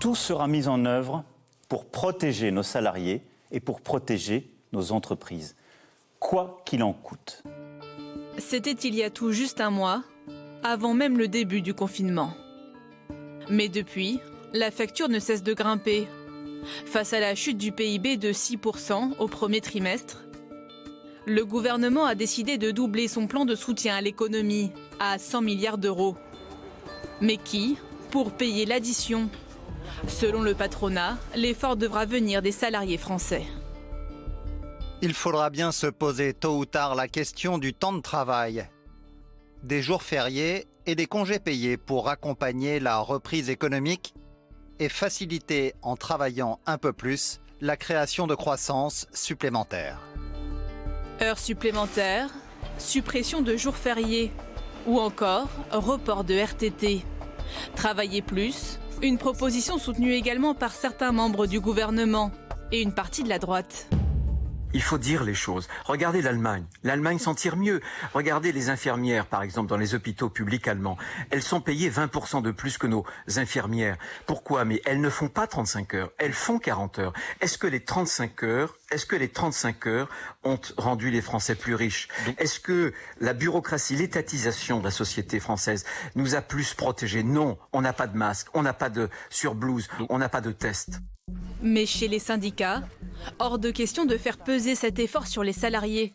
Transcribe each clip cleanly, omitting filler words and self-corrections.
Tout sera mis en œuvre pour protéger nos salariés et pour protéger nos entreprises, quoi qu'il en coûte. C'était il y a tout juste un mois, avant même le début du confinement. Mais depuis, la facture ne cesse de grimper. Face à la chute du PIB de 6% au premier trimestre, le gouvernement a décidé de doubler son plan de soutien à l'économie à 100 milliards d'euros. Mais qui pour payer l'addition? Selon le patronat, l'effort devra venir des salariés français. Il faudra bien se poser tôt ou tard la question du temps de travail, des jours fériés et des congés payés pour accompagner la reprise économique et faciliter, en travaillant un peu plus, la création de croissance supplémentaire. Heures supplémentaires, suppression de jours fériés ou encore report de RTT. Travailler plus, une proposition soutenue également par certains membres du gouvernement et une partie de la droite. Il faut dire les choses. Regardez l'Allemagne. L'Allemagne s'en tire mieux. Regardez les infirmières, par exemple, dans les hôpitaux publics allemands. Elles sont payées 20% de plus que nos infirmières. Pourquoi? Mais elles ne font pas 35 heures. Elles font 40 heures. Est-ce que les 35 heures ont rendu les Français plus riches? Est-ce que la bureaucratie, l'étatisation de la société française nous a plus protégés? Non. On n'a pas de masque. On n'a pas de surblouse. On n'a pas de test. Mais chez les syndicats, hors de question de faire peser cet effort sur les salariés,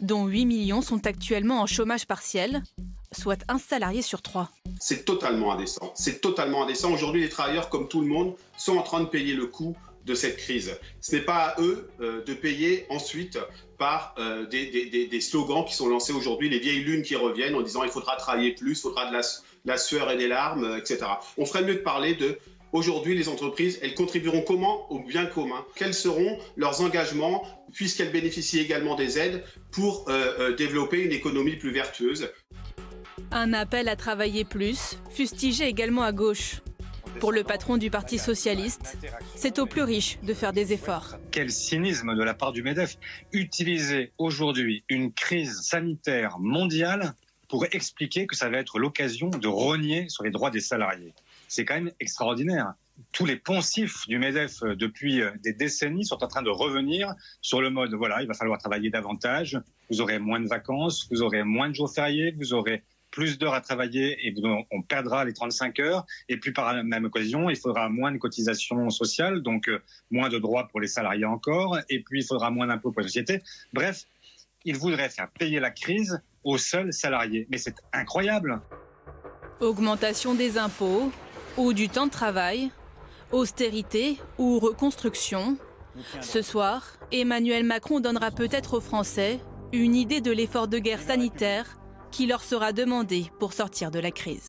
dont 8 millions sont actuellement en chômage partiel, soit un salarié sur 3. C'est totalement indécent. C'est totalement indécent. Aujourd'hui, les travailleurs, comme tout le monde, sont en train de payer le coût de cette crise. Ce n'est pas à eux de payer ensuite par des slogans qui sont lancés aujourd'hui, les vieilles lunes qui reviennent en disant il faudra travailler plus, il faudra de la sueur et des larmes, etc. On ferait mieux de parler de aujourd'hui, les entreprises, elles contribueront comment au bien commun? Quels seront leurs engagements, puisqu'elles bénéficient également des aides, pour développer une économie plus vertueuse? Un appel à travailler plus, fustigé également à gauche. Pour le patron du Parti socialiste, c'est aux plus riches de faire des efforts. Quel cynisme de la part du MEDEF. Utiliser aujourd'hui une crise sanitaire mondiale pour expliquer que ça va être l'occasion de rogner sur les droits des salariés. C'est quand même extraordinaire. Tous les poncifs du MEDEF depuis des décennies sont en train de revenir sur le mode, voilà, il va falloir travailler davantage, vous aurez moins de vacances, vous aurez moins de jours fériés, vous aurez plus d'heures à travailler et on perdra les 35 heures. Et puis par la même occasion, il faudra moins de cotisations sociales, donc moins de droits pour les salariés encore, et puis il faudra moins d'impôts pour les sociétés. Bref, ils voudraient faire payer la crise aux seuls salariés. Mais c'est incroyable. Augmentation des impôts ou du temps de travail, austérité ou reconstruction. Ce soir, Emmanuel Macron donnera peut-être aux Français une idée de l'effort de guerre sanitaire qui leur sera demandé pour sortir de la crise.